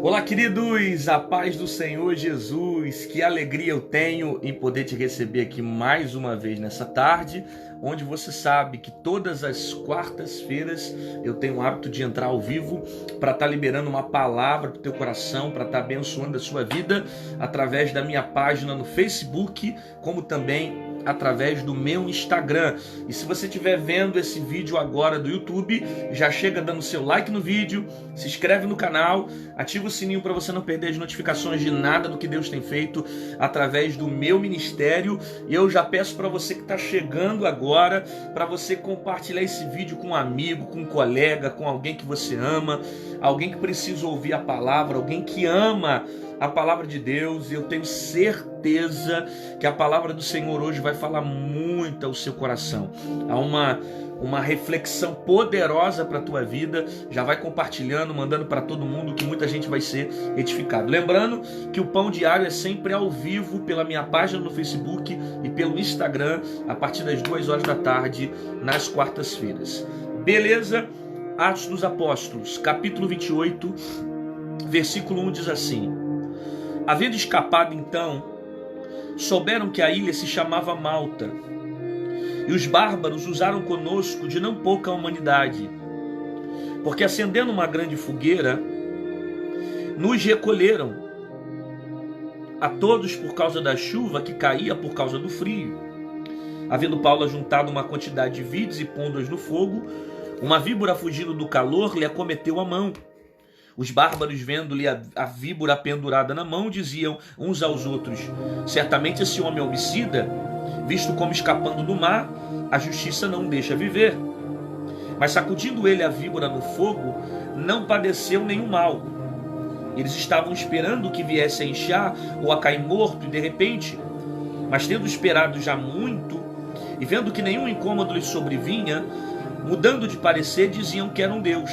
Olá, queridos, a paz do Senhor Jesus, que alegria eu tenho em poder te receber aqui mais uma vez nessa tarde, onde você sabe que todas as quartas-feiras eu tenho o hábito de entrar ao vivo para estar liberando uma palavra para o teu coração, para estar abençoando a sua vida através da minha página no Facebook, como também através do meu Instagram. E se você estiver vendo esse vídeo agora do YouTube, já chega dando seu like no vídeo, se inscreve no canal, ativa o sininho para você não perder as notificações de nada do que Deus tem feito através do meu ministério. E eu já peço para você que está chegando agora, para você compartilhar esse vídeo com um amigo, com um colega, com alguém que você ama, alguém que precisa ouvir a palavra, alguém que ama a palavra de Deus. E eu tenho certeza que a palavra do Senhor hoje vai falar muito ao seu coração. Há uma reflexão poderosa para a tua vida. Já vai compartilhando, mandando para todo mundo, que muita gente vai ser edificado. Lembrando que o Pão Diário é sempre ao vivo pela minha página no Facebook e pelo Instagram a partir das 2 horas da tarde nas quartas-feiras. Beleza? Atos dos Apóstolos, capítulo 28, versículo 1 diz assim: havendo escapado então, souberam que a ilha se chamava Malta, e os bárbaros usaram conosco de não pouca humanidade, porque acendendo uma grande fogueira, nos recolheram a todos por causa da chuva que caía por causa do frio. Havendo Paulo ajuntado uma quantidade de vides e pondo-as no fogo, uma víbora fugindo do calor lhe acometeu a mão. Os bárbaros, vendo-lhe a víbora pendurada na mão, diziam uns aos outros: certamente esse homem é homicida, visto como escapando do mar, a justiça não o deixa viver. Mas sacudindo ele a víbora no fogo, não padeceu nenhum mal. Eles estavam esperando que viesse a inchar ou a cair morto, e de repente, mas tendo esperado já muito, e vendo que nenhum incômodo lhes sobrevinha, mudando de parecer, diziam que era um deus.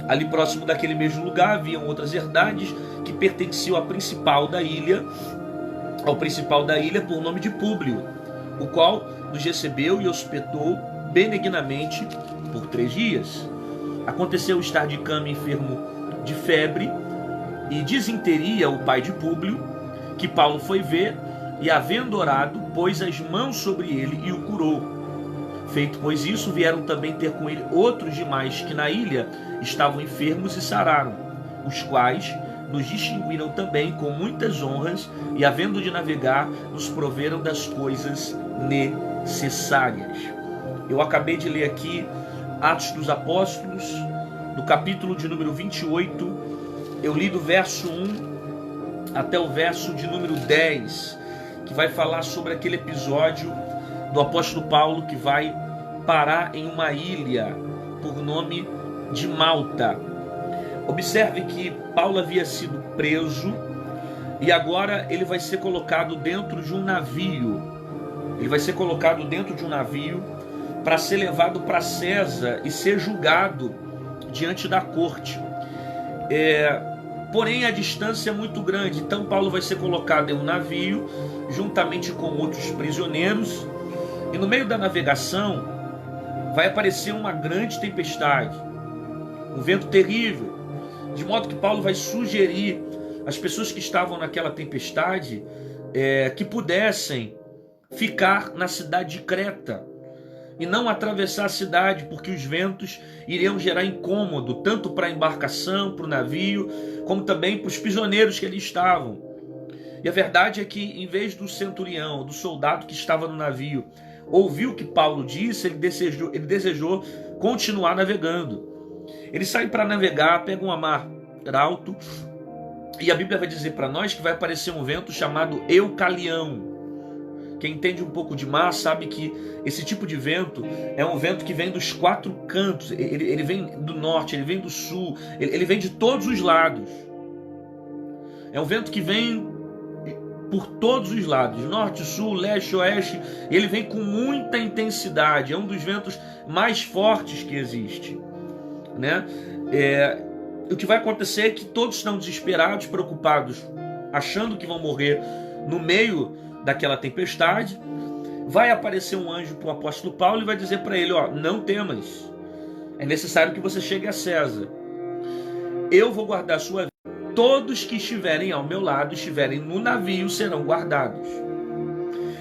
Ali próximo daquele mesmo lugar haviam outras herdades que pertenciam ao principal da ilha por nome de Públio, o qual nos recebeu e hospedou benignamente por 3 dias. Aconteceu estar de cama enfermo de febre e disenteria o pai de Públio, que Paulo foi ver, e havendo orado, pôs as mãos sobre ele e o curou. Feito pois isso, vieram também ter com ele outros demais que na ilha estavam enfermos e sararam, os quais nos distinguiram também com muitas honras, e havendo de navegar, nos proveram das coisas necessárias. Eu acabei de ler aqui Atos dos Apóstolos, do capítulo de número 28, eu li do verso 1 até o verso de número 10, que vai falar sobre aquele episódio do apóstolo Paulo que vai parar em uma ilha por nome de Malta. Observe que Paulo havia sido preso e agora ele vai ser colocado dentro de um navio. Ele vai ser colocado dentro de um navio para ser levado para César e ser julgado diante da corte. Porém, a distância é muito grande. Então Paulo vai ser colocado em um navio juntamente com outros prisioneiros, e no meio da navegação vai aparecer uma grande tempestade, um vento terrível, de modo que Paulo vai sugerir às pessoas que estavam naquela tempestade que pudessem ficar na cidade de Creta e não atravessar a cidade, porque os ventos iriam gerar incômodo tanto para a embarcação, para o navio, como também para os prisioneiros que ali estavam. E a verdade é que, em vez do centurião, do soldado que estava no navio, ouvir o que Paulo disse, ele desejou continuar navegando. Ele sai para navegar, pega um mar alto, e a Bíblia vai dizer para nós que vai aparecer um vento chamado Eucalião. Quem entende um pouco de mar sabe que esse tipo de vento é um vento que vem dos 4 cantos. Ele vem do norte, ele vem do sul, ele vem de todos os lados. É um vento que vem por todos os lados, norte, sul, leste, oeste. Ele vem com muita intensidade, é um dos ventos mais fortes que existe, né? O que vai acontecer é que todos estão desesperados, preocupados, achando que vão morrer no meio daquela tempestade. Vai aparecer um anjo para o apóstolo Paulo e vai dizer para ele: não temas, é necessário que você chegue a César. Eu vou guardar a sua vida. todos que estiverem ao meu lado, estiverem no navio, serão guardados.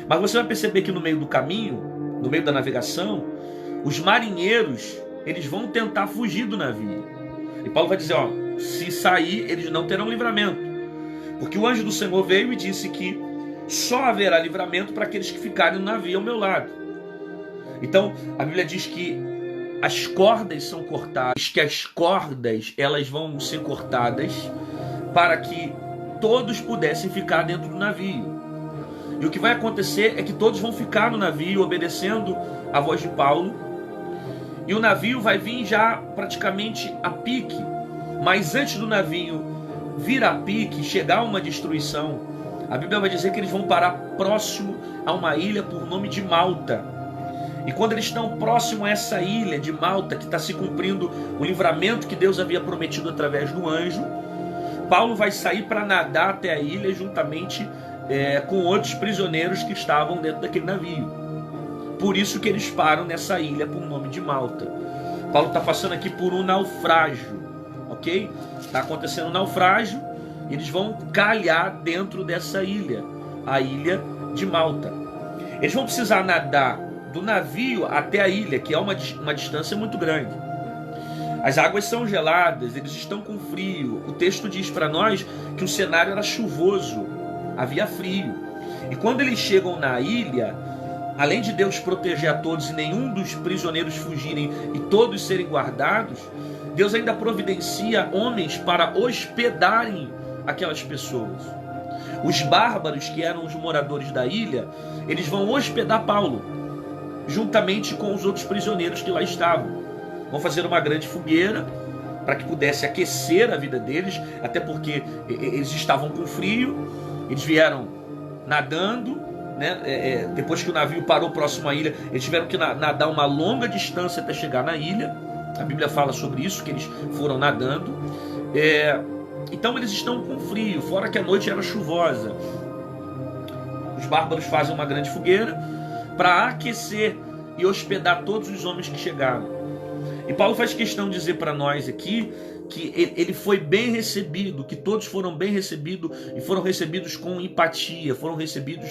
Mas você vai perceber que no meio do caminho, no meio da navegação, os marinheiros, eles vão tentar fugir do navio. E Paulo vai dizer, ó, se sair, eles não terão livramento. Porque o anjo do Senhor veio e disse que só haverá livramento para aqueles que ficarem no navio ao meu lado. Então, a Bíblia diz que as cordas são cortadas, que as cordas elas vão ser cortadas para que todos pudessem ficar dentro do navio. E o que vai acontecer é que todos vão ficar no navio obedecendo a voz de Paulo. E o navio vai vir já praticamente a pique. Mas antes do navio vir a pique, chegar a uma destruição, a Bíblia vai dizer que eles vão parar próximo a uma ilha por nome de Malta. E quando eles estão próximo a essa ilha de Malta, que está se cumprindo o livramento que Deus havia prometido através do anjo, Paulo vai sair para nadar até a ilha juntamente com outros prisioneiros que estavam dentro daquele navio. Por isso que eles param nessa ilha por nome de Malta. Paulo está passando aqui por um naufrágio, ok? Está acontecendo um naufrágio, e eles vão calhar dentro dessa ilha, a ilha de Malta. Eles vão precisar nadar do navio até a ilha, que é uma distância muito grande. As águas são geladas, eles estão com frio. O texto diz para nós que o cenário era chuvoso, havia frio. E quando eles chegam na ilha, além de Deus proteger a todos e nenhum dos prisioneiros fugirem e todos serem guardados, Deus ainda providencia homens para hospedarem aquelas pessoas. Os bárbaros, que eram os moradores da ilha, eles vão hospedar Paulo, juntamente com os outros prisioneiros que lá estavam. Vão fazer uma grande fogueira para que pudesse aquecer a vida deles, até porque eles estavam com frio. Eles vieram nadando, né? Depois que o navio parou próximo à ilha, eles tiveram que nadar uma longa distância até chegar na ilha. A Bíblia fala sobre isso, que eles foram nadando. Então eles estão com frio, fora que a noite era chuvosa. Os bárbaros fazem uma grande fogueira para aquecer e hospedar todos os homens que chegaram. E Paulo faz questão de dizer para nós aqui que ele foi bem recebido, que todos foram bem recebidos e foram recebidos com empatia, foram recebidos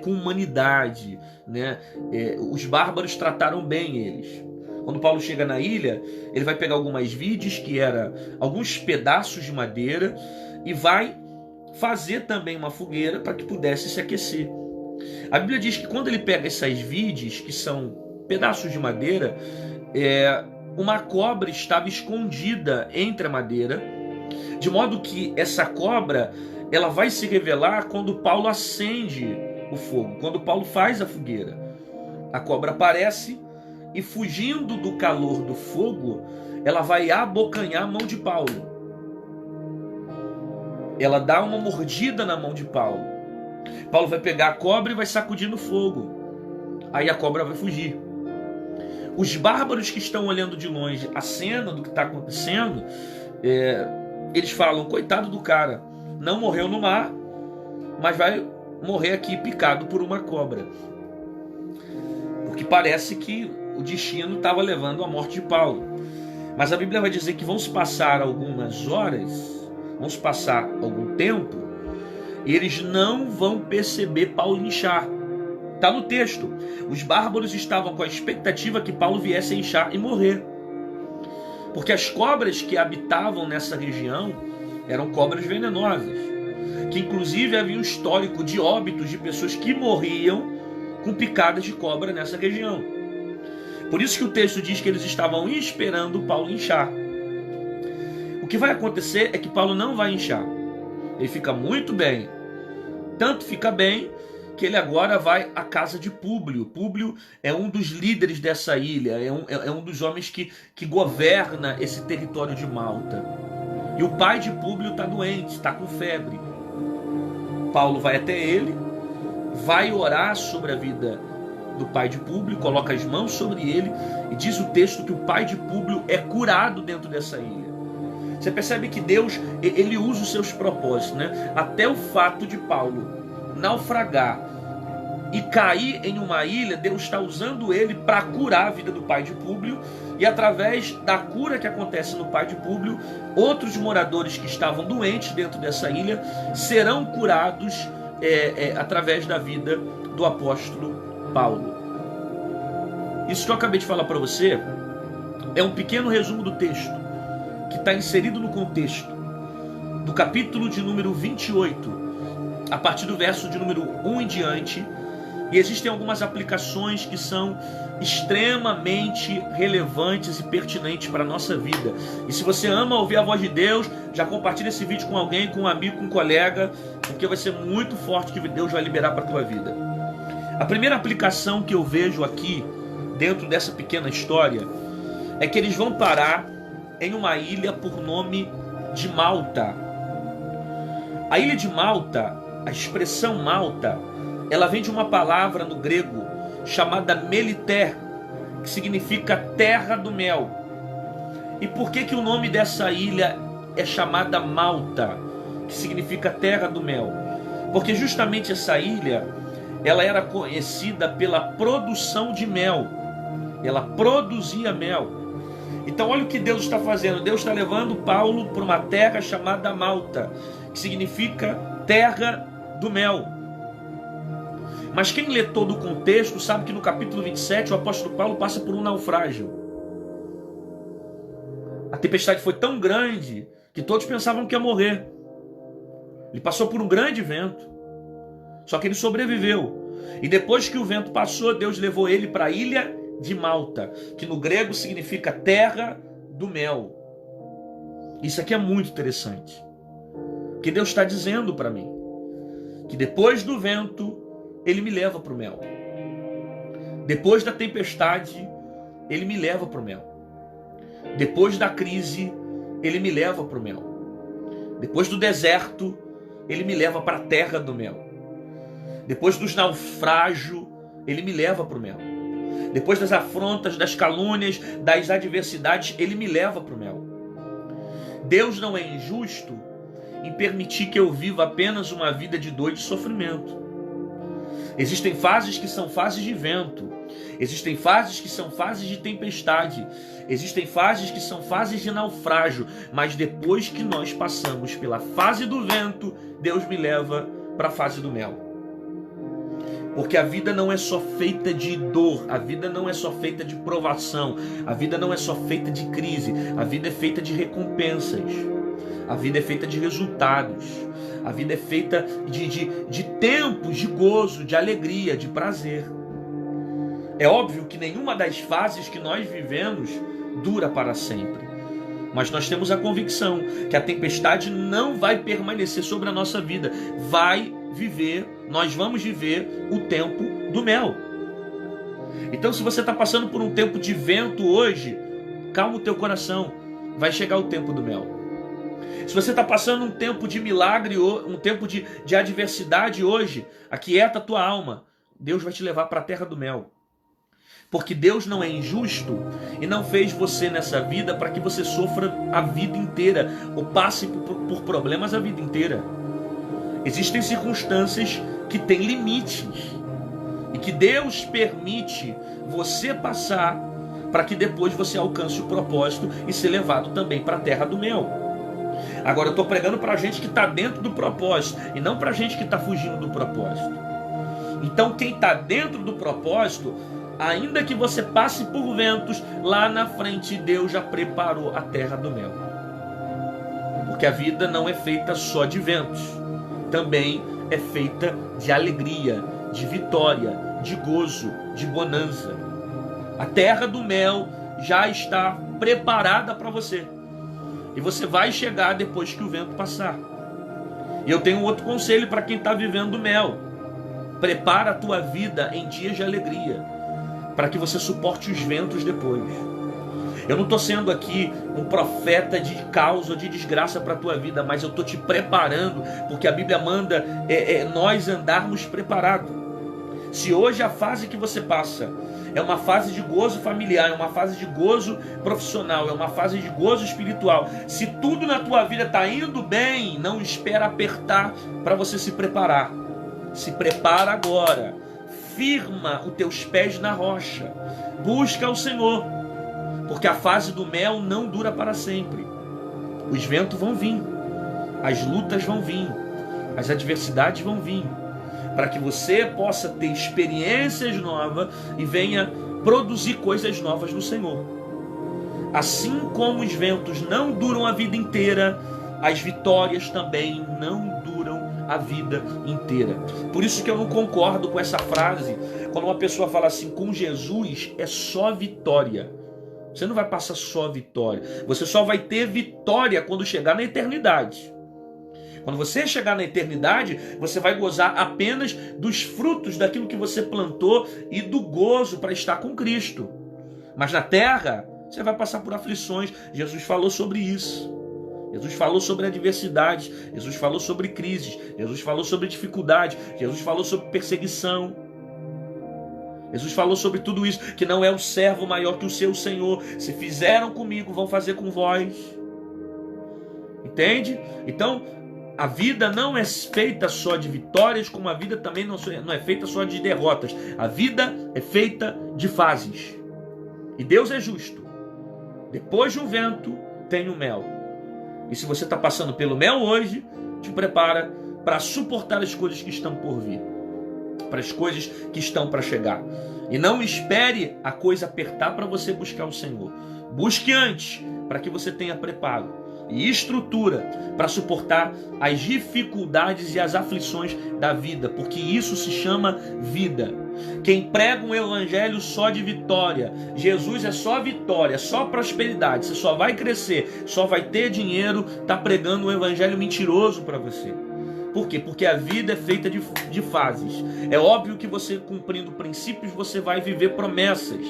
com humanidade, né? Os bárbaros trataram bem eles. Quando Paulo chega na ilha, ele vai pegar algumas vides, que eram alguns pedaços de madeira, e vai fazer também uma fogueira para que pudesse se aquecer. A Bíblia diz que quando ele pega essas vides, que são pedaços de madeira, uma cobra estava escondida entre a madeira, de modo que essa cobra ela vai se revelar quando Paulo acende o fogo, quando Paulo faz a fogueira. A cobra aparece e, fugindo do calor do fogo, ela vai abocanhar a mão de Paulo. Ela dá uma mordida na mão de Paulo. Paulo vai pegar a cobra e vai sacudir no fogo. Aí a cobra vai fugir. Os bárbaros que estão olhando de longe a cena do que está acontecendo, eles falam, coitado do cara, não morreu no mar, mas vai morrer aqui picado por uma cobra. Porque parece que o destino estava levando à morte de Paulo. Mas a Bíblia vai dizer que vão se passar algumas horas, vão se passar algum tempo, e eles não vão perceber Paulo inchar. Está no texto. Os bárbaros estavam com a expectativa que Paulo viesse a inchar e morrer. Porque as cobras que habitavam nessa região eram cobras venenosas, que inclusive havia um histórico de óbitos de pessoas que morriam com picadas de cobra nessa região. Por isso que o texto diz que eles estavam esperando Paulo inchar. O que vai acontecer é que Paulo não vai inchar. Ele fica muito bem. Tanto fica bem que ele agora vai à casa de Públio. Públio é um dos líderes dessa ilha, é um dos homens que governa esse território de Malta. E o pai de Públio está doente, está com febre. Paulo vai até ele, vai orar sobre a vida do pai de Públio, coloca as mãos sobre ele, e diz o texto que o pai de Públio é curado dentro dessa ilha. Você percebe que Deus, ele usa os seus propósitos, né? Até o fato de Paulo naufragar e cair em uma ilha, Deus está usando ele para curar a vida do pai de Públio, e através da cura que acontece no pai de Públio, outros moradores que estavam doentes dentro dessa ilha serão curados através da vida do apóstolo Paulo. Isso que eu acabei de falar para você é um pequeno resumo do texto, que está inserido no contexto do capítulo de número 28, a partir do verso de número 1 em diante. E existem algumas aplicações que são extremamente relevantes e pertinentes para a nossa vida. E se você ama ouvir a voz de Deus, já compartilha esse vídeo com alguém, com um amigo, com um colega, porque vai ser muito forte que Deus vai liberar para a tua vida. A primeira aplicação que eu vejo aqui, dentro dessa pequena história, é que eles vão parar em uma ilha por nome de Malta. A ilha de Malta, a expressão Malta, ela vem de uma palavra no grego chamada Meliter, que significa terra do mel. E por que o nome dessa ilha é chamada Malta, que significa terra do mel? Porque justamente essa ilha, ela era conhecida pela produção de mel. Ela produzia mel. Então olha o que Deus está fazendo. Deus está levando Paulo para uma terra chamada Malta, que significa terra do mel. Mas quem lê todo o contexto sabe que no capítulo 27 o apóstolo Paulo passa por um naufrágio. A tempestade foi tão grande que todos pensavam que ia morrer. Ele passou por um grande vento, só que ele sobreviveu. E depois que o vento passou, Deus levou ele para a ilha de Malta, que no grego significa terra do mel. Isso aqui é muito interessante, porque Deus está dizendo para mim que depois do vento Ele me leva para o mel. Depois da tempestade, Ele me leva para o mel. Depois da crise, Ele me leva para o mel. Depois do deserto, Ele me leva para a terra do mel. Depois dos naufrágios, Ele me leva para o mel. Depois das afrontas, das calúnias, das adversidades, Ele me leva para o mel. Deus não é injusto em permitir que eu viva apenas uma vida de dor e de sofrimento. Existem fases que são fases de vento. Existem fases que são fases de tempestade. Existem fases que são fases de naufrágio. Mas depois que nós passamos pela fase do vento, Deus me leva para a fase do mel. Porque a vida não é só feita de dor. A vida não é só feita de provação. A vida não é só feita de crise. A vida é feita de recompensas. A vida é feita de resultados. A vida é feita de tempos de gozo, de alegria, de prazer. É óbvio que nenhuma das fases que nós vivemos dura para sempre. Mas nós temos a convicção que a tempestade não vai permanecer sobre a nossa vida. Nós vamos viver o tempo do mel. Então, se você está passando por um tempo de vento hoje, calma o teu coração. Vai chegar o tempo do mel. Se você está passando um tempo de milagre, um tempo de adversidade hoje, aquieta a tua alma. Deus vai te levar para a terra do mel. Porque Deus não é injusto e não fez você nessa vida para que você sofra a vida inteira ou passe por problemas a vida inteira. Existem circunstâncias que têm limites e que Deus permite você passar para que depois você alcance o propósito e ser levado também para a terra do mel. Agora eu estou pregando para gente que está dentro do propósito e não para gente que está fugindo do propósito. Então quem está dentro do propósito, ainda que você passe por ventos, lá na frente Deus já preparou a terra do mel. Porque a vida não é feita só de ventos, também é feita de alegria, de vitória, de gozo, de bonança. A terra do mel já está preparada para você. E você vai chegar depois que o vento passar. E eu tenho um outro conselho para quem está vivendo o mel. Prepara a tua vida em dias de alegria, para que você suporte os ventos depois. Eu não estou sendo aqui um profeta de caos ou de desgraça para a tua vida, mas eu estou te preparando, porque a Bíblia manda nós andarmos preparados. Se hoje a fase que você passa é uma fase de gozo familiar, é uma fase de gozo profissional, é uma fase de gozo espiritual, se tudo na tua vida está indo bem, não espera apertar para você se preparar. Se prepara agora. firma os teus pés na rocha. Busca o Senhor, porque a fase do mel não dura para sempre. Os ventos vão vir, as lutas vão vir, as adversidades vão vir, para que você possa ter experiências novas e venha produzir coisas novas no Senhor. Assim como os ventos não duram a vida inteira, as vitórias também não duram a vida inteira. Por isso que eu não concordo com essa frase, quando uma pessoa fala assim, com Jesus é só vitória. Você não vai passar só vitória, você só vai ter vitória quando chegar na eternidade. Quando você chegar na eternidade, você vai gozar apenas dos frutos daquilo que você plantou e do gozo para estar com Cristo. Mas na terra, você vai passar por aflições. Jesus falou sobre isso. Jesus falou sobre adversidades. Jesus falou sobre crises. Jesus falou sobre dificuldade. Jesus falou sobre perseguição. Jesus falou sobre tudo isso, que não é um servo maior que o seu Senhor. Se fizeram comigo, vão fazer com vós. Entende? Então, a vida não é feita só de vitórias, como a vida também não é feita só de derrotas. A vida é feita de fases. E Deus é justo. Depois de um vento, tem o mel. E se você está passando pelo mel hoje, te prepara para suportar as coisas que estão por vir. Para as coisas que estão para chegar. E não espere a coisa apertar para você buscar o Senhor. Busque antes, para que você tenha preparo e estrutura para suportar as dificuldades e as aflições da vida, porque isso se chama vida. Quem prega um evangelho só de vitória, Jesus é só vitória, só prosperidade, você só vai crescer, só vai ter dinheiro, está pregando um evangelho mentiroso para você. Por quê? Porque a vida é feita de fases. É óbvio que você, cumprindo princípios, você vai viver promessas.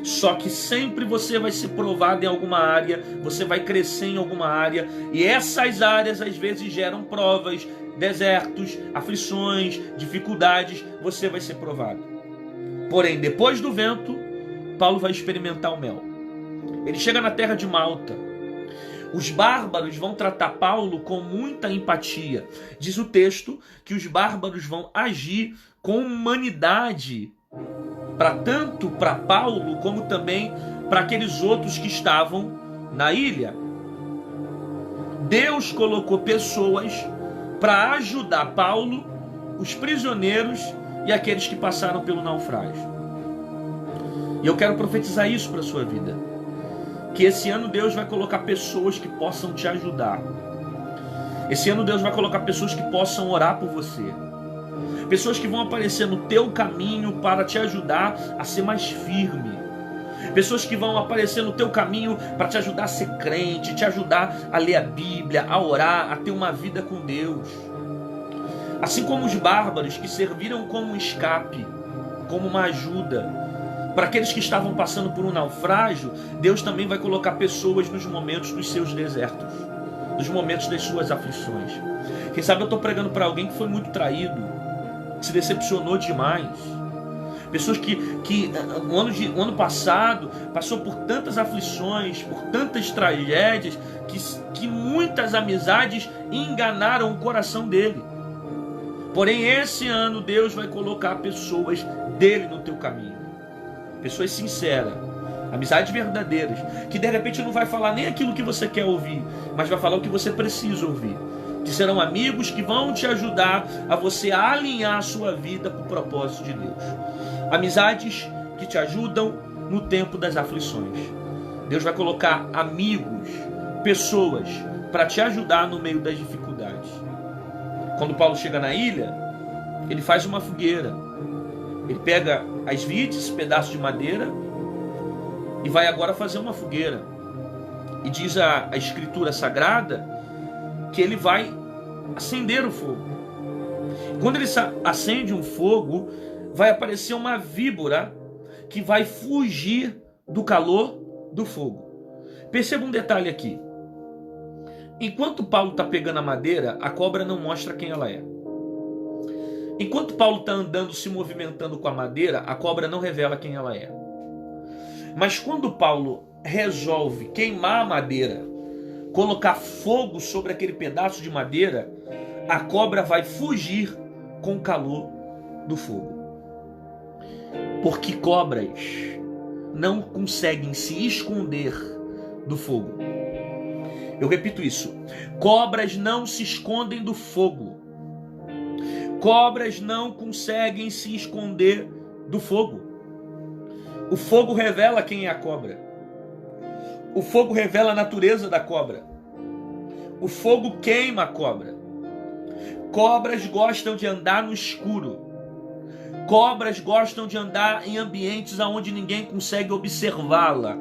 Só que sempre você vai ser provado em alguma área, você vai crescer em alguma área, e essas áreas às vezes geram provas, desertos, aflições, dificuldades, você vai ser provado. Porém, depois do vento, Paulo vai experimentar o mel. Ele chega na terra de Malta. Os bárbaros vão tratar Paulo com muita empatia. Diz o texto que os bárbaros vão agir com humanidade, tanto para Paulo como também para aqueles outros que estavam na ilha. Deus colocou pessoas para ajudar Paulo, os prisioneiros e aqueles que passaram pelo naufrágio. E eu quero profetizar isso para a sua vida. Que esse ano Deus vai colocar pessoas que possam te ajudar. Esse ano Deus vai colocar pessoas que possam orar por você. Pessoas que vão aparecer no teu caminho para te ajudar a ser mais firme. Pessoas que vão aparecer no teu caminho para te ajudar a ser crente, te ajudar a ler a Bíblia, a orar, a ter uma vida com Deus. Assim como os bárbaros que serviram como um escape, como uma ajuda. Para aqueles que estavam passando por um naufrágio, Deus também vai colocar pessoas nos momentos dos seus desertos, nos momentos das suas aflições. Quem sabe eu estou pregando para alguém que foi muito traído, que se decepcionou demais. Pessoas que o ano passado passou por tantas aflições, por tantas tragédias, que muitas amizades enganaram o coração dele. Porém, esse ano Deus vai colocar pessoas dele no teu caminho. Pessoas sinceras, amizades verdadeiras, que de repente não vai falar nem aquilo que você quer ouvir, mas vai falar o que você precisa ouvir. Que serão amigos que vão te ajudar a você alinhar a sua vida para o propósito de Deus. Amizades que te ajudam no tempo das aflições. Deus vai colocar amigos, pessoas para te ajudar no meio das dificuldades. Quando Paulo chega na ilha, ele faz uma fogueira. Ele pega as vides, pedaços de madeira, e vai agora fazer uma fogueira. E diz a Escritura Sagrada que ele vai acender o fogo. Quando ele acende um fogo, vai aparecer uma víbora que vai fugir do calor do fogo. Perceba um detalhe aqui. Enquanto Paulo está pegando a madeira, a cobra não mostra quem ela é. Enquanto Paulo está andando, se movimentando com a madeira, a cobra não revela quem ela é. Mas quando Paulo resolve queimar a madeira, colocar fogo sobre aquele pedaço de madeira, a cobra vai fugir com o calor do fogo. Porque cobras não conseguem se esconder do fogo. Eu repito isso. Cobras não se escondem do fogo. Cobras não conseguem se esconder do fogo. O fogo revela quem é a cobra. O fogo revela a natureza da cobra. O fogo queima a cobra. Cobras gostam de andar no escuro. Cobras gostam de andar em ambientes onde ninguém consegue observá-la.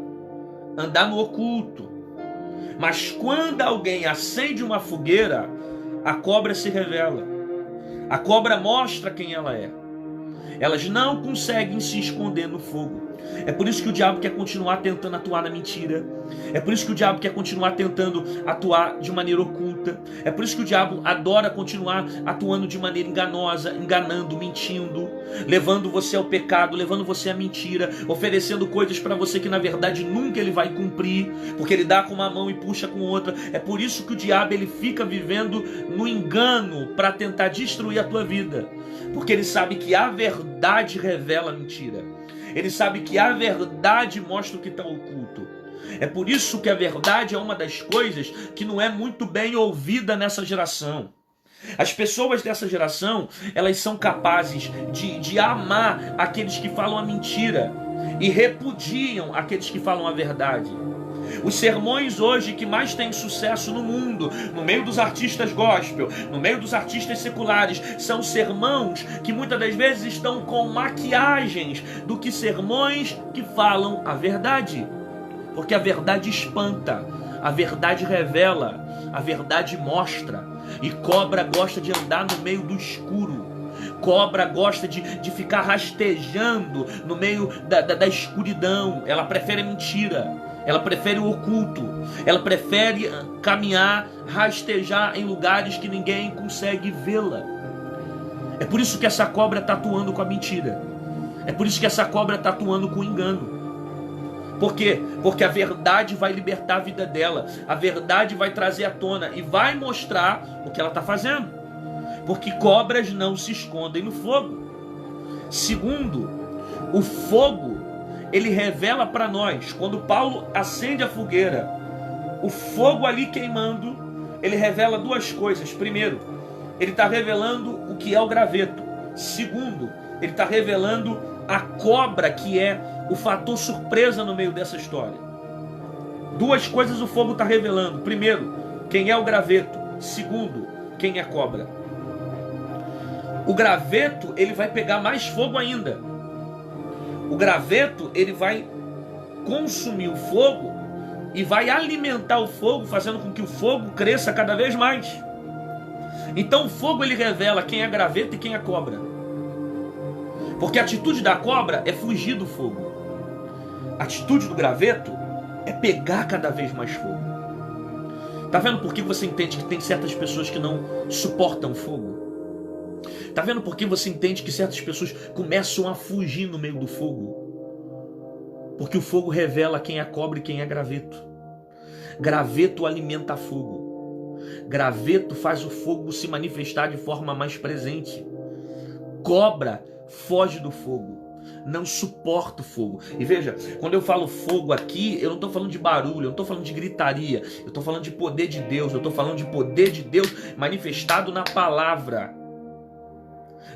Andar no oculto. Mas quando alguém acende uma fogueira, a cobra se revela. A cobra mostra quem ela é. Elas não conseguem se esconder no fogo. É por isso que o diabo quer continuar tentando atuar na mentira. É por isso que o diabo quer continuar tentando atuar de maneira oculta. É por isso que o diabo adora continuar atuando de maneira enganosa, enganando, mentindo, levando você ao pecado, levando você à mentira, oferecendo coisas para você que na verdade nunca ele vai cumprir, porque ele dá com uma mão e puxa com outra. É por isso que o diabo ele fica vivendo no engano para tentar destruir a tua vida, porque ele sabe que a verdade revela a mentira. Ele sabe que a verdade mostra o que está oculto. É por isso que a verdade é uma das coisas que não é muito bem ouvida nessa geração. As pessoas dessa geração, elas são capazes de amar aqueles que falam a mentira e repudiam aqueles que falam a verdade. Os sermões hoje que mais têm sucesso no mundo, no meio dos artistas gospel, no meio dos artistas seculares, são sermões que muitas das vezes estão com maquiagens do que sermões que falam a verdade. Porque a verdade espanta, a verdade revela, a verdade mostra. E cobra gosta de andar no meio do escuro. Cobra gosta de ficar rastejando no meio da escuridão. Ela prefere a mentira. Ela prefere o oculto. Ela prefere caminhar, rastejar em lugares que ninguém consegue vê-la. É por isso que essa cobra está atuando com a mentira. É por isso que essa cobra está atuando com o engano. Por quê? Porque a verdade vai libertar a vida dela. A verdade vai trazer à tona e vai mostrar o que ela está fazendo. Porque cobras não se escondem no fogo. Segundo, o fogo ele revela para nós, quando Paulo acende a fogueira, o fogo ali queimando, ele revela duas coisas. Primeiro, ele está revelando o que é o graveto. Segundo, ele está revelando a cobra, que é o fator surpresa no meio dessa história. Duas coisas o fogo está revelando. Primeiro, quem é o graveto. Segundo, quem é a cobra. O graveto, ele vai pegar mais fogo ainda. O graveto, ele vai consumir o fogo e vai alimentar o fogo, fazendo com que o fogo cresça cada vez mais. Então o fogo, ele revela quem é graveto e quem é cobra. Porque a atitude da cobra é fugir do fogo. A atitude do graveto é pegar cada vez mais fogo. Tá vendo por que você entende que tem certas pessoas que não suportam fogo? Tá vendo por que você entende que certas pessoas começam a fugir no meio do fogo? Porque o fogo revela quem é cobra e quem é graveto. Graveto alimenta fogo. Graveto faz o fogo se manifestar de forma mais presente. Cobra foge do fogo. Não suporta o fogo. E veja, quando eu falo fogo aqui, eu não estou falando de barulho, eu não estou falando de gritaria, eu estou falando de poder de Deus, eu estou falando de poder de Deus manifestado na palavra.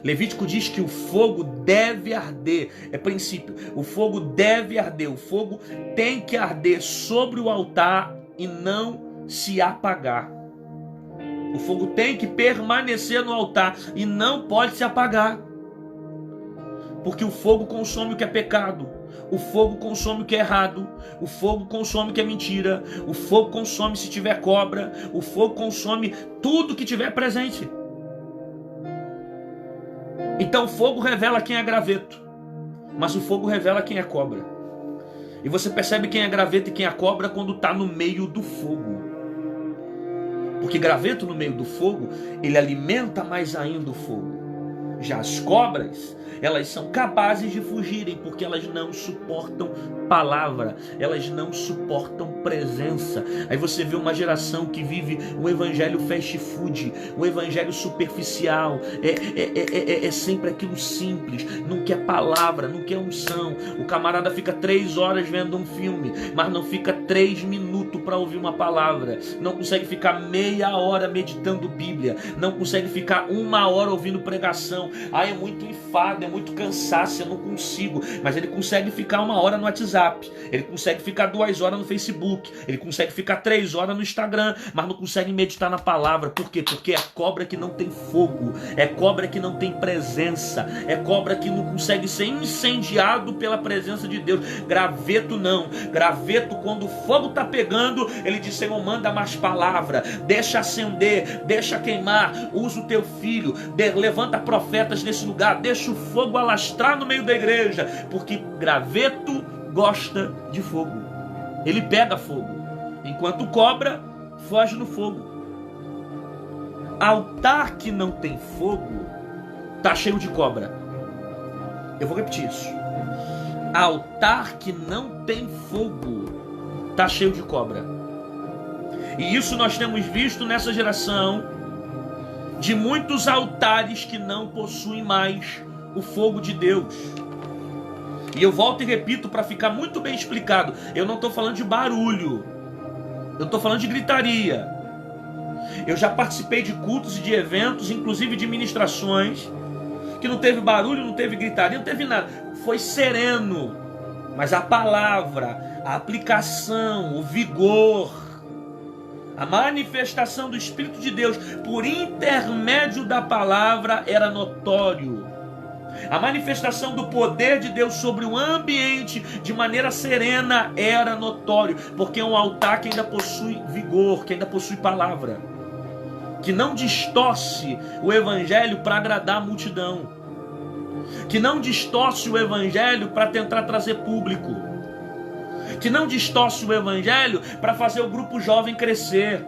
Levítico diz que o fogo deve arder, é princípio, o fogo deve arder, o fogo tem que arder sobre o altar e não se apagar. O fogo tem que permanecer no altar e não pode se apagar. Porque o fogo consome o que é pecado, o fogo consome o que é errado, o fogo consome o que é mentira, o fogo consome se tiver cobra, o fogo consome tudo que tiver presente. Então o fogo revela quem é graveto, mas o fogo revela quem é cobra. E você percebe quem é graveto e quem é cobra quando está no meio do fogo. Porque graveto no meio do fogo, ele alimenta mais ainda o fogo. Já as cobras, elas são capazes de fugirem porque elas não suportam palavra, elas não suportam presença. Aí você vê uma geração que vive o evangelho fast food, o evangelho superficial, é sempre aquilo simples, não quer palavra, não quer unção. O camarada fica 3 horas vendo um filme, mas não fica 3 minutos para ouvir uma palavra, não consegue ficar meia hora meditando Bíblia, não consegue ficar 1 hora ouvindo pregação. É muito enfado, é muito cansaço, eu não consigo. Mas ele consegue ficar 1 hora no WhatsApp, ele consegue ficar 2 horas no Facebook, ele consegue ficar 3 horas no Instagram, mas não consegue meditar na palavra. Por quê? Porque é cobra que não tem fogo, é cobra que não tem presença, é cobra que não consegue ser incendiado pela presença de Deus. Graveto não, graveto, quando o fogo está pegando, ele diz: Senhor, manda mais palavra, deixa acender, deixa queimar, usa o teu filho, levanta profetas nesse lugar, deixa o fogo alastrar no meio da igreja, porque graveto gosta de fogo, ele pega fogo, enquanto cobra foge no fogo. Altar que não tem fogo tá cheio de cobra. Eu vou repetir isso. Altar que não tem fogo tá cheio de cobra. E isso nós temos visto nessa geração, de muitos altares que não possuem mais o fogo de Deus. E eu volto e repito para ficar muito bem explicado, eu não estou falando de barulho, eu estou falando de gritaria. Eu já participei de cultos e de eventos, inclusive de ministrações, que não teve barulho, não teve gritaria, não teve nada, foi sereno. Mas a palavra, a aplicação, o vigor, a manifestação do Espírito de Deus por intermédio da palavra era notório. A manifestação do poder de Deus sobre o ambiente de maneira serena era notório, porque é um altar que ainda possui vigor, que ainda possui palavra, que não distorce o evangelho para agradar a multidão, que não distorce o evangelho para tentar trazer público, que não distorce o evangelho para fazer o grupo jovem crescer,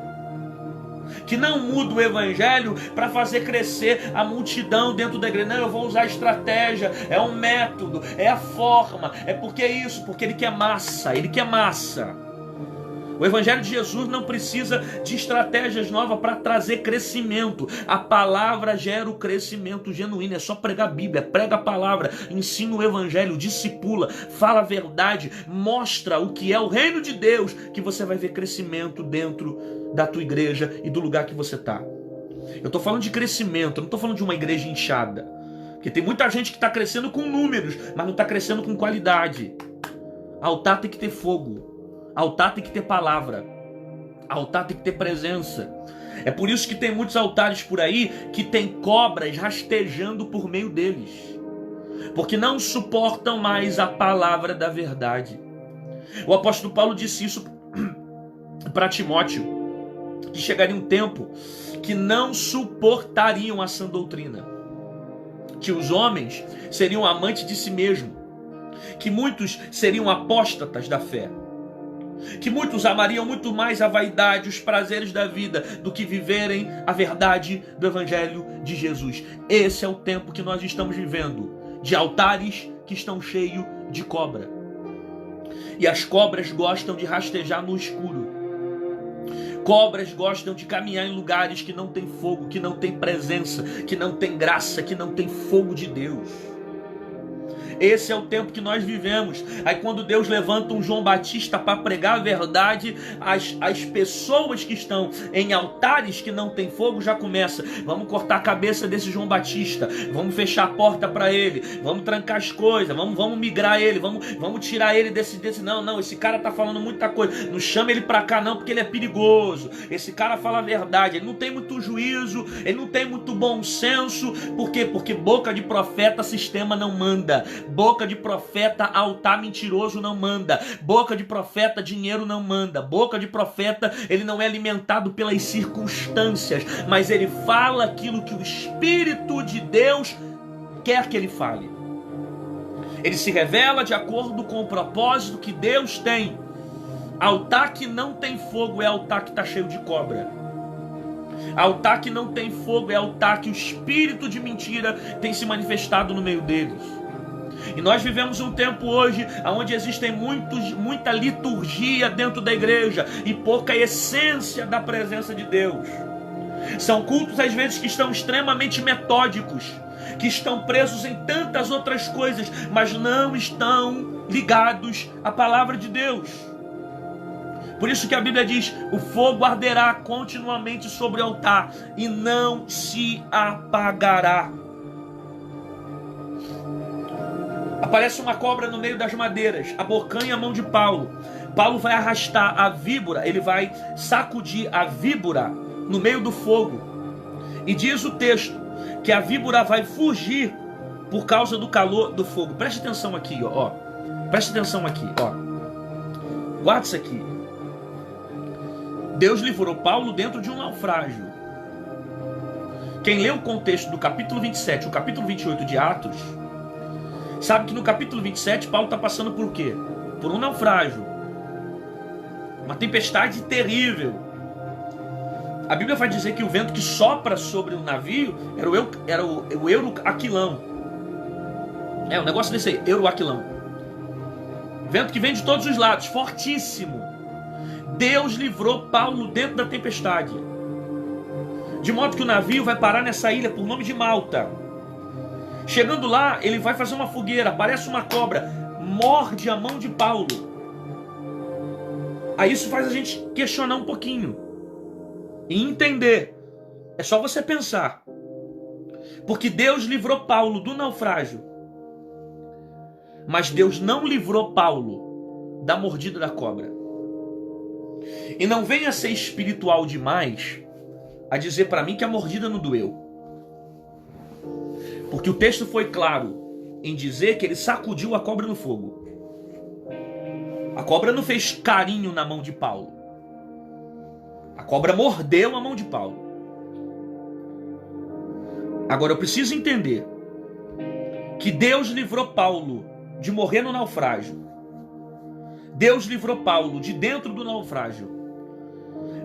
que não muda o evangelho para fazer crescer a multidão dentro da igreja. Não, eu vou usar estratégia, é um método, é a forma, é porque é isso, porque ele quer massa, ele quer massa. O evangelho de Jesus não precisa de estratégias novas para trazer crescimento. A palavra gera o crescimento genuíno. É só pregar a Bíblia, prega a palavra, ensina o evangelho, discipula, fala a verdade, mostra o que é o reino de Deus, que você vai ver crescimento dentro da tua igreja e do lugar que você está. Eu estou falando de crescimento, eu não estou falando de uma igreja inchada, porque tem muita gente que está crescendo com números, mas não está crescendo com qualidade. Altar tem que ter fogo, altar tem que ter palavra, altar tem que ter presença. É por isso que tem muitos altares por aí que tem cobras rastejando por meio deles, porque não suportam mais a palavra da verdade. O apóstolo Paulo disse isso para Timóteo, que chegaria um tempo que não suportariam a sã doutrina, que os homens seriam amantes de si mesmo, que muitos seriam apóstatas da fé, que muitos amariam muito mais a vaidade, os prazeres da vida, do que viverem a verdade do evangelho de Jesus. Esse é o tempo que nós estamos vivendo, de altares que estão cheios de cobra. E as cobras gostam de rastejar no escuro. Cobras gostam de caminhar em lugares que não tem fogo, que não tem presença, que não tem graça, que não tem fogo de Deus. Esse é o tempo que nós vivemos. Aí quando Deus levanta um João Batista para pregar a verdade, as pessoas que estão em altares que não tem fogo já começam: vamos cortar a cabeça desse João Batista, vamos fechar a porta para ele, vamos trancar as coisas, vamos migrar ele, vamos tirar ele desse não, esse cara tá falando muita coisa, não chama ele para cá não, porque ele é perigoso. Esse cara fala a verdade, ele não tem muito juízo, ele não tem muito bom senso. Por quê? Porque boca de profeta sistema não manda. Boca de profeta, altar mentiroso não manda. Boca de profeta, dinheiro não manda. Boca de profeta, ele não é alimentado pelas circunstâncias, mas ele fala aquilo que o Espírito de Deus quer que ele fale. Ele se revela de acordo com o propósito que Deus tem. Altar que não tem fogo é altar que está cheio de cobra. Altar que não tem fogo é altar que o espírito de mentira tem se manifestado no meio deles. E nós vivemos um tempo hoje onde existem muita liturgia dentro da igreja e pouca essência da presença de Deus. São cultos às vezes que estão extremamente metódicos, que estão presos em tantas outras coisas, mas não estão ligados à palavra de Deus. Por isso que a Bíblia diz: o fogo arderá continuamente sobre o altar e não se apagará. Aparece uma cobra no meio das madeiras, abocanha a mão de Paulo. Paulo vai arrastar a víbora, ele vai sacudir a víbora no meio do fogo. E diz o texto que a víbora vai fugir por causa do calor do fogo. Preste atenção aqui, ó. Preste atenção aqui, ó. Guarda isso aqui. Deus livrou Paulo dentro de um naufrágio. Quem lê o contexto do capítulo 27 e o capítulo 28 de Atos, sabe que no capítulo 27 Paulo está passando por quê? Por um naufrágio. Uma tempestade terrível. A Bíblia vai dizer que o vento que sopra sobre o navio era o Euroaquilão. É, um negócio desse aí, Euroaquilão. Vento que vem de todos os lados, fortíssimo. Deus livrou Paulo dentro da tempestade. De modo que o navio vai parar nessa ilha por nome de Malta. Chegando lá, ele vai fazer uma fogueira, aparece uma cobra, morde a mão de Paulo. Aí isso faz a gente questionar um pouquinho e entender. É só você pensar. Porque Deus livrou Paulo do naufrágio, mas Deus não livrou Paulo da mordida da cobra. E não venha ser espiritual demais a dizer para mim que a mordida não doeu. Porque o texto foi claro em dizer que ele sacudiu a cobra no fogo. A cobra não fez carinho na mão de Paulo. A cobra mordeu a mão de Paulo. Agora eu preciso entender que Deus livrou Paulo de morrer no naufrágio. Deus livrou Paulo de dentro do naufrágio.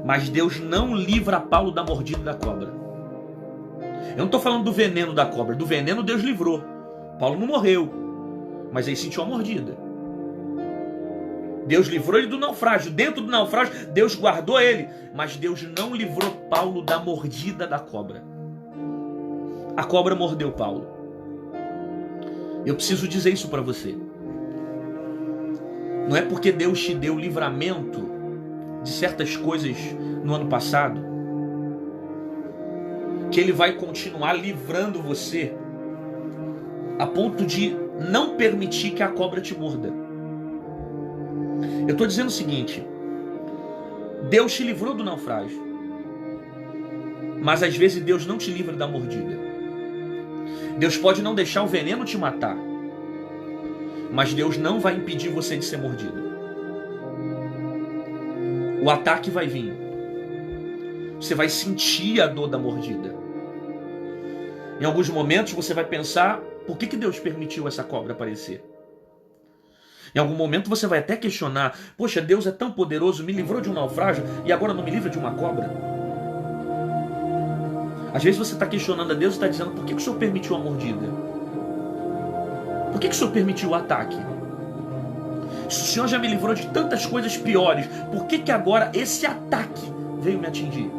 Mas Deus não livra Paulo da mordida da cobra. Eu não estou falando do veneno da cobra. Do veneno Deus livrou. Paulo não morreu, mas ele sentiu a mordida. Deus livrou ele do naufrágio. Dentro do naufrágio, Deus guardou ele. Mas Deus não livrou Paulo da mordida da cobra. A cobra mordeu Paulo. Eu preciso dizer isso para você. Não é porque Deus te deu livramento de certas coisas no ano passado que Ele vai continuar livrando você a ponto de não permitir que a cobra te morda. Eu estou dizendo o seguinte: Deus te livrou do naufrágio, mas às vezes Deus não te livra da mordida. Deus pode não deixar o veneno te matar, mas Deus não vai impedir você de ser mordido. O ataque vai vir. Você vai sentir a dor da mordida. Em alguns momentos você vai pensar: por que Deus permitiu essa cobra aparecer? Em algum momento você vai até questionar: poxa, Deus é tão poderoso, me livrou de um naufrágio e agora não me livra de uma cobra? Às vezes você está questionando a Deus e está dizendo: por que o Senhor permitiu a mordida? Por que o Senhor permitiu o ataque? Se o Senhor já me livrou de tantas coisas piores, por que agora esse ataque veio me atingir?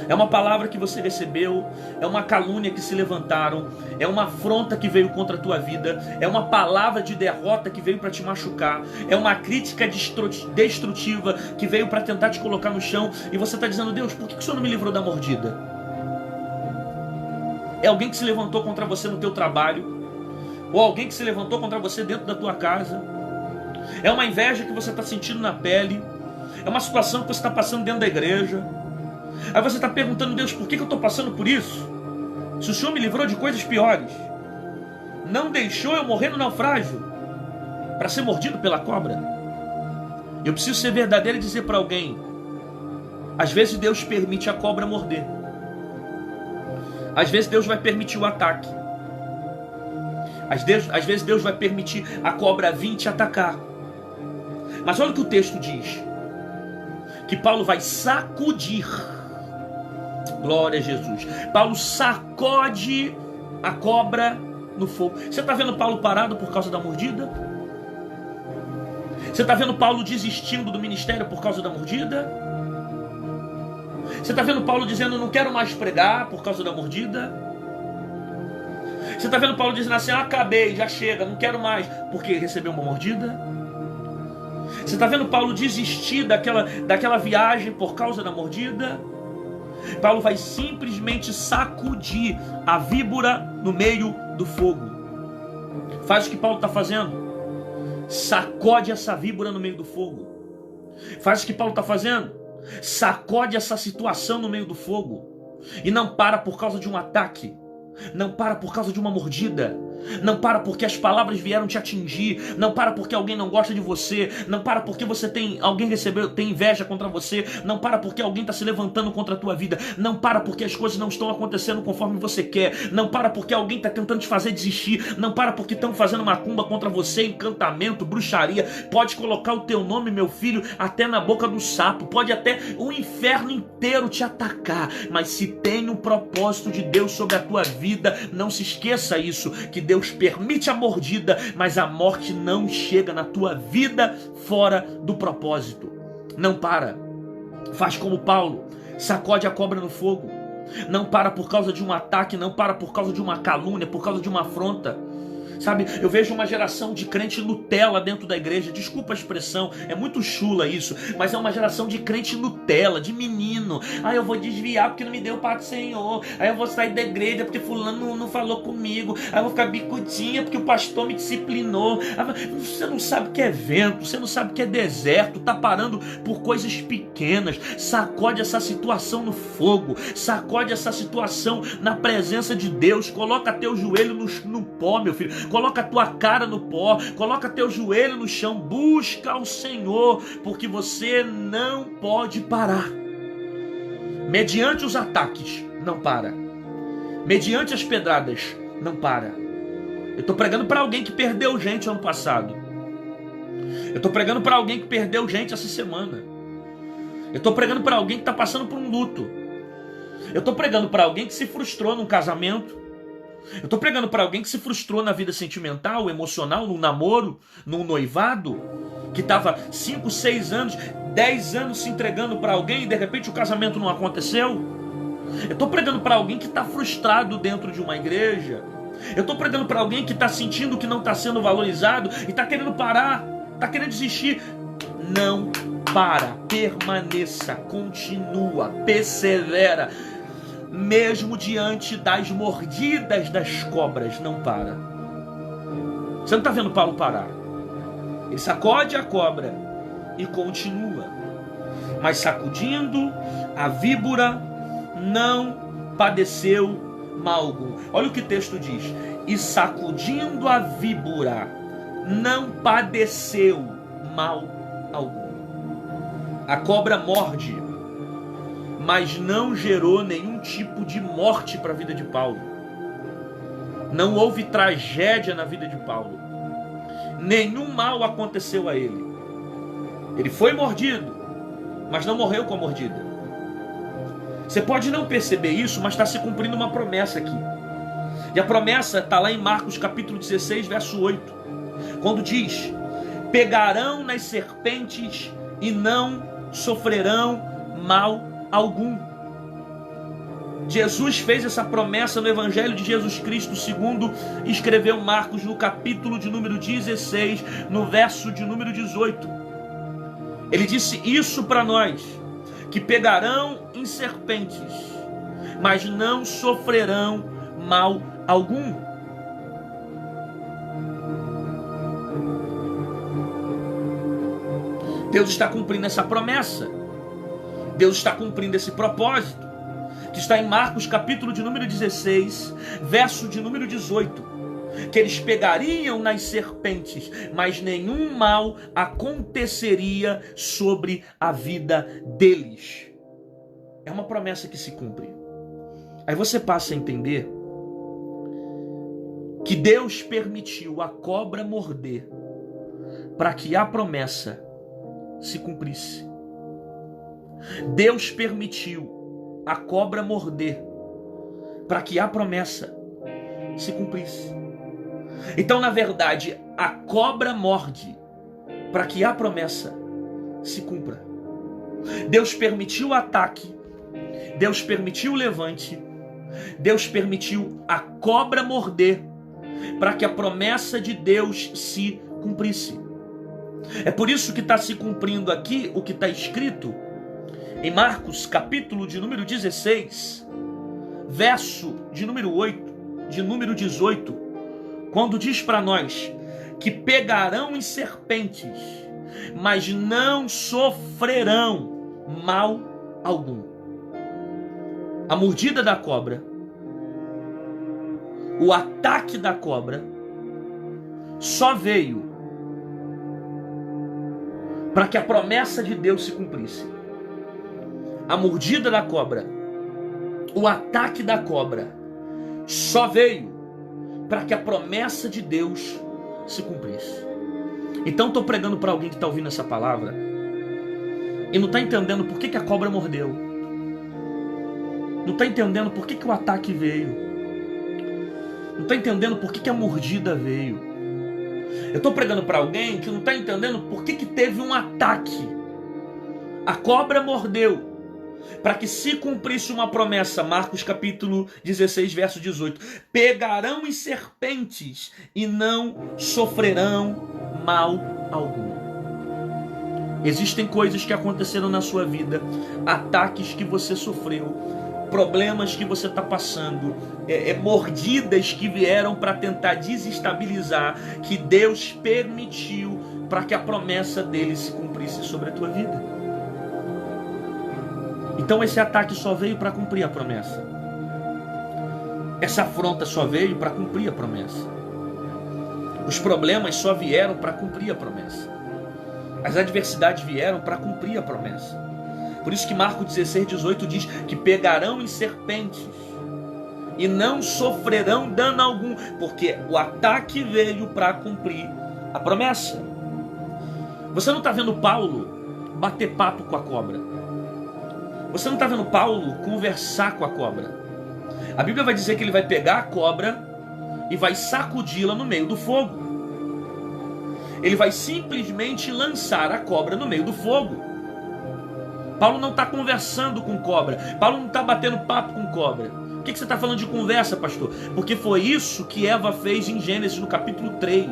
É uma palavra que você recebeu, é uma calúnia que se levantaram, é uma afronta que veio contra a tua vida, é uma palavra de derrota que veio para te machucar, é uma crítica destrutiva que veio para tentar te colocar no chão, e você está dizendo: Deus, por que o Senhor não me livrou da mordida? É alguém que se levantou contra você no teu trabalho, ou alguém que se levantou contra você dentro da tua casa. É uma inveja que você está sentindo na pele, é uma situação que você está passando dentro da igreja. Aí você está perguntando: Deus, por que eu estou passando por isso? Se o Senhor me livrou de coisas piores, não deixou eu morrer no naufrágio para ser mordido pela cobra. Eu preciso ser verdadeiro e dizer para alguém: às vezes Deus permite a cobra morder. Às vezes Deus vai permitir o ataque. Às vezes Deus vai permitir a cobra vir te atacar. Mas olha o que o texto diz: que Paulo vai sacudir Glória a Jesus. Paulo sacode a cobra no fogo. Você está vendo Paulo parado por causa da mordida? Você está vendo Paulo desistindo do ministério por causa da mordida? Você está vendo Paulo dizendo, não quero mais pregar por causa da mordida? Você está vendo Paulo dizendo assim, acabei, já chega, não quero mais, porque recebeu uma mordida? Você está vendo Paulo desistir daquela viagem por causa da mordida? Paulo vai simplesmente sacudir a víbora no meio do fogo. Faz o que Paulo está fazendo. Sacode essa víbora no meio do fogo. Faz o que Paulo está fazendo. Sacode essa situação no meio do fogo. E não para por causa de um ataque. Não para por causa de uma mordida. Não para porque as palavras vieram te atingir. Não para porque alguém não gosta de você. Não para porque alguém tem inveja contra você. Não para porque alguém está se levantando contra a tua vida. Não para porque as coisas não estão acontecendo conforme você quer. Não para porque alguém está tentando te fazer desistir. Não para porque estão fazendo macumba contra você, encantamento, bruxaria. Pode colocar o teu nome, meu filho, até na boca do sapo. Pode até o inferno inteiro te atacar. Mas se tem um propósito de Deus sobre a tua vida, não se esqueça isso, que Deus permite a mordida, mas a morte não chega na tua vida fora do propósito. Não para. Faz como Paulo, sacode a cobra no fogo. Não para por causa de um ataque, não para por causa de uma calúnia, por causa de uma afronta. Sabe, eu vejo uma geração de crente Nutella dentro da igreja. Desculpa a expressão, é muito chula isso, mas é uma geração de crente Nutella, de menino. Eu vou desviar porque não me deu parte do Senhor. Eu vou sair da igreja porque fulano não falou comigo. Eu vou ficar bicudinha porque o pastor me disciplinou. Você não sabe o que é vento, você não sabe o que é deserto. Tá parando por coisas pequenas. Sacode essa situação no fogo. Sacode essa situação na presença de Deus. Coloca teu joelho no pó, meu filho. Coloca a tua cara no pó, coloca teu joelho no chão, busca o Senhor, porque você não pode parar. Mediante os ataques, não para. Mediante as pedradas, não para. Eu estou pregando para alguém que perdeu gente ano passado. Eu estou pregando para alguém que perdeu gente essa semana. Eu estou pregando para alguém que está passando por um luto. Eu estou pregando para alguém que se frustrou num casamento. Eu estou pregando para alguém que se frustrou na vida sentimental, emocional, num namoro, num noivado, que estava 5, 6 anos, 10 anos se entregando para alguém e de repente o casamento não aconteceu. Eu estou pregando para alguém que está frustrado dentro de uma igreja. Eu estou pregando para alguém que está sentindo que não está sendo valorizado e está querendo parar, está querendo desistir. Não para, permaneça, continua, persevera. Mesmo diante das mordidas das cobras, não para. Você não está vendo Paulo parar. Ele sacode a cobra e continua. Mas sacudindo, a víbora não padeceu mal algum. Olha o que o texto diz. E sacudindo a víbora, não padeceu mal algum. A cobra morde, mas não gerou nenhum tipo de morte para a vida de Paulo. Não houve tragédia na vida de Paulo. Nenhum mal aconteceu a ele. Ele foi mordido, mas não morreu com a mordida. Você pode não perceber isso, mas está se cumprindo uma promessa aqui. E a promessa está lá em Marcos capítulo 16, verso 8. Quando diz, pegarão nas serpentes e não sofrerão mal algum. Jesus fez essa promessa no Evangelho de Jesus Cristo, segundo escreveu Marcos, no capítulo de número 16, no verso de número 18. Ele disse isso para nós, que pegarão em serpentes, mas não sofrerão mal algum. Deus está cumprindo essa promessa. Deus está cumprindo esse propósito, que está em Marcos capítulo de número 16, verso de número 18, que eles pegariam nas serpentes, mas nenhum mal aconteceria sobre a vida deles. É uma promessa que se cumpre. Aí você passa a entender que Deus permitiu a cobra morder para que a promessa se cumprisse. Deus permitiu a cobra morder para que a promessa se cumprisse. Então, na verdade, a cobra morde para que a promessa se cumpra. Deus permitiu o ataque, Deus permitiu o levante, Deus permitiu a cobra morder para que a promessa de Deus se cumprisse. É por isso que está se cumprindo aqui o que está escrito em Marcos, capítulo de número 16, verso de número 8, de número 18, quando diz para nós que pegarão em serpentes, mas não sofrerão mal algum. A mordida da cobra, o ataque da cobra, só veio para que a promessa de Deus se cumprisse. A mordida da cobra, o ataque da cobra, só veio para que a promessa de Deus se cumprisse. Então estou pregando para alguém que está ouvindo essa palavra e não está entendendo por que a cobra mordeu, não está entendendo por que o ataque veio, não está entendendo por que a mordida veio. Eu estou pregando para alguém que não está entendendo por que teve um ataque. A cobra mordeu para que se cumprisse uma promessa. Marcos capítulo 16, verso 18. Pegarão em serpentes e não sofrerão mal algum. Existem coisas que aconteceram na sua vida, ataques que você sofreu, problemas que você está passando, mordidas que vieram para tentar desestabilizar, que Deus permitiu para que a promessa dele se cumprisse sobre a tua vida. Então esse ataque só veio para cumprir a promessa. Essa afronta só veio para cumprir a promessa. Os problemas só vieram para cumprir a promessa. As adversidades vieram para cumprir a promessa. Por isso que Marcos 16, 18 diz que pegarão em serpentes e não sofrerão dano algum, porque o ataque veio para cumprir a promessa. Você não está vendo Paulo bater papo com a cobra. Você não está vendo Paulo conversar com a cobra. A Bíblia vai dizer que ele vai pegar a cobra e vai sacudi-la no meio do fogo. Ele vai simplesmente lançar a cobra no meio do fogo. Paulo não está conversando com cobra. Paulo não está batendo papo com cobra. Por que você está falando de conversa, pastor? Porque foi isso que Eva fez em Gênesis no capítulo 3.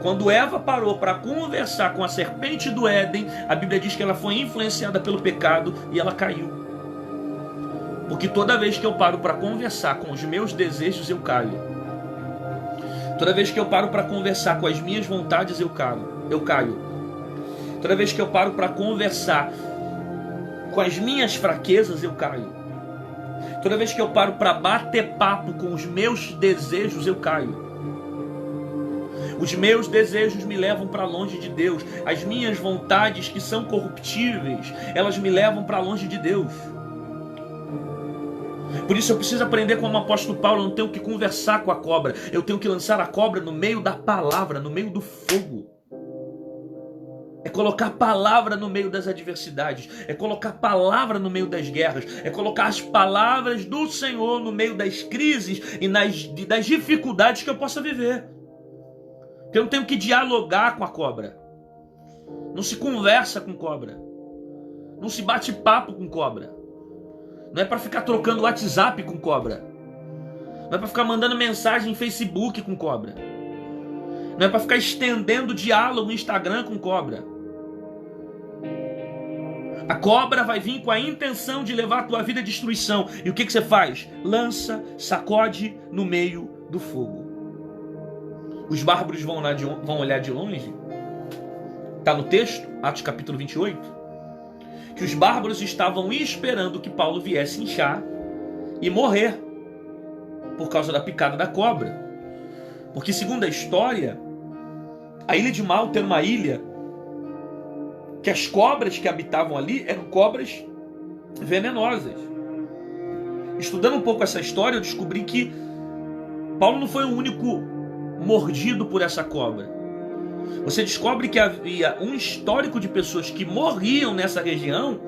Quando Eva parou para conversar com a serpente do Éden, a Bíblia diz que ela foi influenciada pelo pecado e ela caiu. Porque toda vez que eu paro para conversar com os meus desejos, eu caio. Toda vez que eu paro para conversar com as minhas vontades, eu caio. Toda vez que eu paro para conversar com as minhas fraquezas, eu caio. Toda vez que eu paro para bater papo com os meus desejos, eu caio. Os meus desejos me levam para longe de Deus. As minhas vontades, que são corruptíveis, elas me levam para longe de Deus. Por isso eu preciso aprender como o apóstolo Paulo. Eu não tenho que conversar com a cobra. Eu tenho que lançar a cobra no meio da palavra, no meio do fogo. É colocar palavra no meio das adversidades. É colocar palavra no meio das guerras. É colocar as palavras do Senhor no meio das crises e das dificuldades que eu possa viver. Eu não tenho que dialogar com a cobra. Não se conversa com cobra. Não se bate papo com cobra. Não é para ficar trocando WhatsApp com cobra. Não é para ficar mandando mensagem em Facebook com cobra. Não é para ficar estendendo diálogo no Instagram com cobra. A cobra vai vir com a intenção de levar a tua vida à destruição. E o que você faz? Lança, sacode no meio do fogo. Os bárbaros vão olhar de longe. Está no texto, Atos capítulo 28, que os bárbaros estavam esperando que Paulo viesse inchar e morrer por causa da picada da cobra. Porque, segundo a história, a ilha de Malta era uma ilha que as cobras que habitavam ali eram cobras venenosas. Estudando um pouco essa história, eu descobri que Paulo não foi o único mordido por essa cobra. Você descobre que havia um histórico de pessoas que morriam nessa região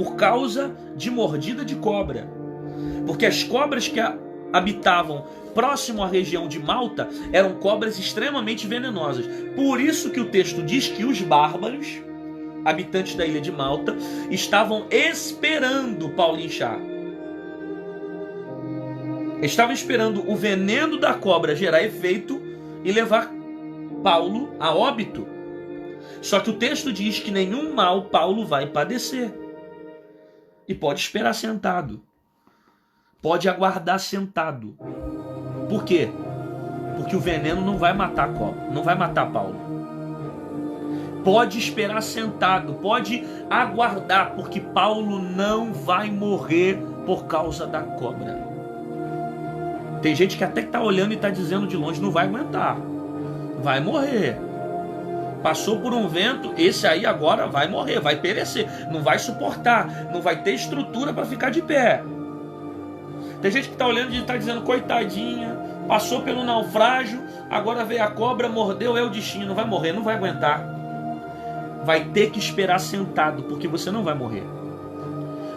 por causa de mordida de cobra. Porque as cobras que habitavam próximo à região de Malta eram cobras extremamente venenosas. Por isso que o texto diz que os bárbaros, habitantes da ilha de Malta, estavam esperando Paulo inchar. Estavam esperando o veneno da cobra gerar efeito e levar Paulo a óbito. Só que o texto diz que nenhum mal Paulo vai padecer. E pode esperar sentado. Pode aguardar sentado. Por quê? Porque o veneno não vai matar a cobra, não vai matar Paulo. Pode esperar sentado, pode aguardar, porque Paulo não vai morrer por causa da cobra. Tem gente que até está olhando e está dizendo de longe, não vai aguentar, vai morrer. Passou por um vento, esse aí agora vai morrer, vai perecer, não vai suportar, não vai ter estrutura para ficar de pé. Tem gente que está olhando e está dizendo, coitadinha, passou pelo naufrágio, agora veio a cobra, mordeu, é o destino, vai morrer, não vai aguentar. Vai ter que esperar sentado, porque você não vai morrer.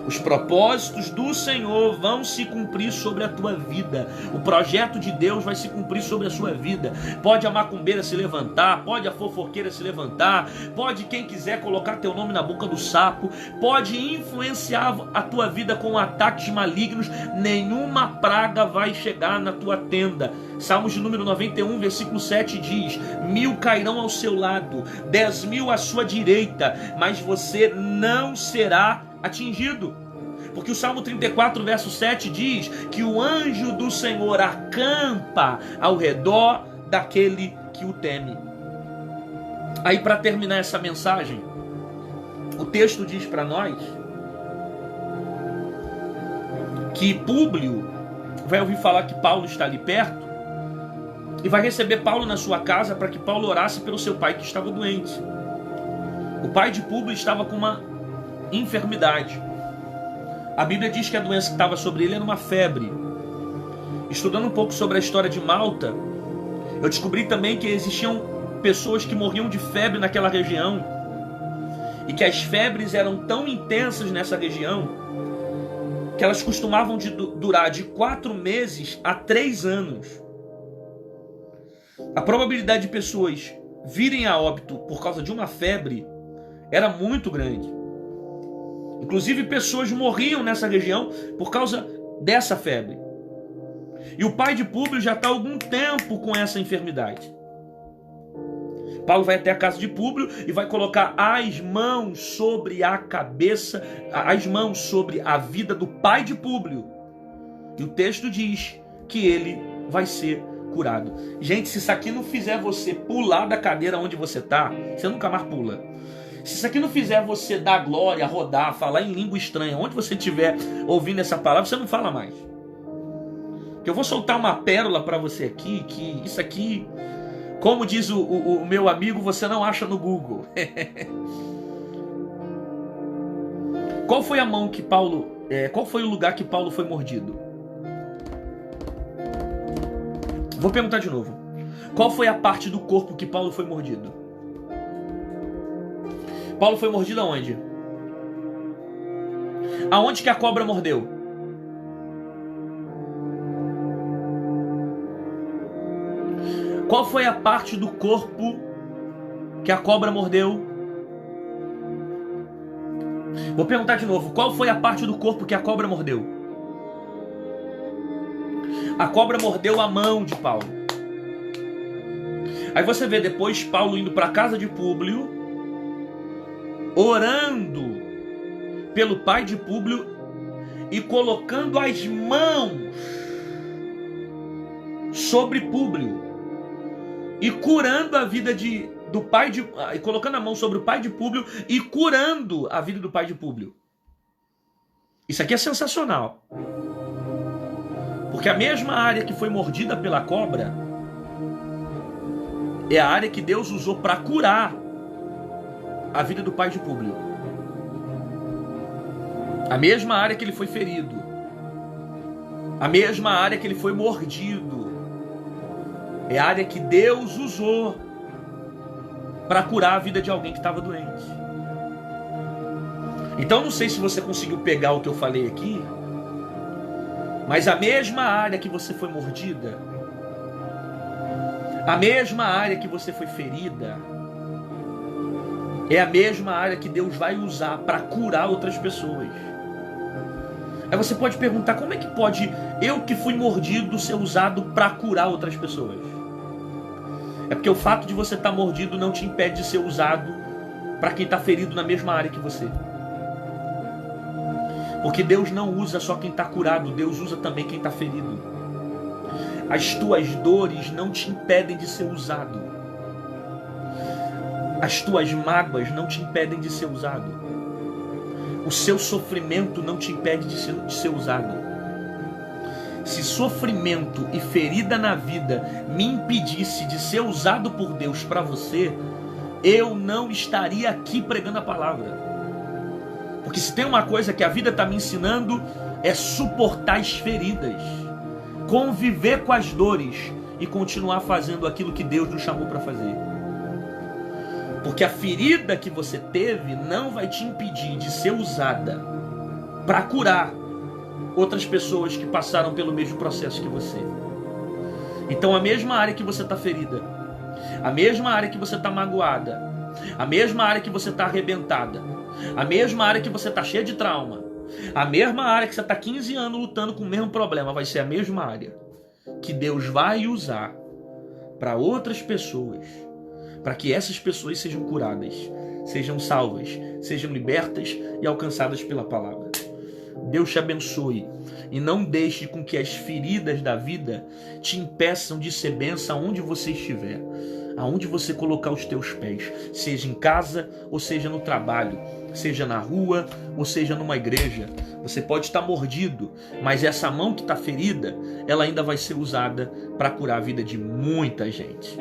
Os propósitos do Senhor vão se cumprir sobre a tua vida. O projeto de Deus vai se cumprir sobre a sua vida. Pode a macumbeira se levantar, pode a fofoqueira se levantar, pode quem quiser colocar teu nome na boca do sapo, pode influenciar a tua vida com ataques malignos, nenhuma praga vai chegar na tua tenda. Salmos de número 91, versículo 7 diz, 1000 cairão ao seu lado, 10.000 à sua direita, mas você não será atingido. Porque o Salmo 34, verso 7 diz que o anjo do Senhor acampa ao redor daquele que o teme. Aí, para terminar essa mensagem, o texto diz para nós que Públio vai ouvir falar que Paulo está ali perto e vai receber Paulo na sua casa para que Paulo orasse pelo seu pai que estava doente. O pai de Públio estava com uma enfermidade. A Bíblia diz que a doença que estava sobre ele era uma febre. Estudando um pouco sobre a história de Malta, eu descobri também que existiam pessoas que morriam de febre naquela região e que as febres eram tão intensas nessa região que elas costumavam durar de 4 meses a 3 anos. A probabilidade de pessoas virem a óbito por causa de uma febre era muito grande. Inclusive pessoas morriam nessa região por causa dessa febre. E o pai de Públio já está há algum tempo com essa enfermidade. Paulo vai até a casa de Públio e vai colocar as mãos sobre a cabeça, as mãos sobre a vida do pai de Públio. E o texto diz que ele vai ser curado. Gente, se isso aqui não fizer você pular da cadeira onde você está, você nunca mais pula. Se isso aqui não fizer você dar glória, rodar, falar em língua estranha, onde você estiver ouvindo essa palavra, você não fala mais. Que eu vou soltar uma pérola para você aqui, que isso aqui, como diz o meu amigo, você não acha no Google. Qual foi a mão que Paulo, qual foi o lugar que Paulo foi mordido? Vou perguntar de novo. Qual foi a parte do corpo que Paulo foi mordido? Paulo foi mordido aonde? Aonde que a cobra mordeu? Qual foi a parte do corpo que a cobra mordeu? Vou perguntar de novo. Qual foi a parte do corpo que a cobra mordeu? A cobra mordeu a mão de Paulo. Aí você vê depois Paulo indo para a casa de Públio, orando pelo pai de Públio e colocando as mãos sobre Públio e curando a vida do pai de, e colocando a mão sobre o pai de Públio e curando a vida do pai de Públio. Isso aqui é sensacional. Porque a mesma área que foi mordida pela cobra é a área que Deus usou para curar a vida do pai de Públio. A mesma área que ele foi ferido. A mesma área que ele foi mordido. É a área que Deus usou para curar a vida de alguém que estava doente. Então não sei se você conseguiu pegar o que eu falei aqui, mas a mesma área que você foi mordida, a mesma área que você foi ferida, é a mesma área que Deus vai usar para curar outras pessoas. Aí você pode perguntar, como é que pode eu que fui mordido ser usado para curar outras pessoas? É porque o fato de você estar mordido não te impede de ser usado para quem está ferido na mesma área que você. Porque Deus não usa só quem está curado, Deus usa também quem está ferido. As tuas dores não te impedem de ser usado. As tuas mágoas não te impedem de ser usado. O seu sofrimento não te impede de ser usado. Se sofrimento e ferida na vida me impedisse de ser usado por Deus para você, eu não estaria aqui pregando a palavra. Porque se tem uma coisa que a vida está me ensinando, é suportar as feridas, conviver com as dores e continuar fazendo aquilo que Deus nos chamou para fazer. Porque a ferida que você teve não vai te impedir de ser usada para curar outras pessoas que passaram pelo mesmo processo que você. Então a mesma área que você está ferida, a mesma área que você está magoada, a mesma área que você está arrebentada, a mesma área que você está cheia de trauma, a mesma área que você está 15 anos lutando com o mesmo problema, vai ser a mesma área que Deus vai usar para outras pessoas, para que essas pessoas sejam curadas, sejam salvas, sejam libertas e alcançadas pela palavra. Deus te abençoe e não deixe com que as feridas da vida te impeçam de ser bênção aonde você estiver, aonde você colocar os teus pés, seja em casa ou seja no trabalho, seja na rua ou seja numa igreja. Você pode estar mordido, mas essa mão que está ferida, ela ainda vai ser usada para curar a vida de muita gente.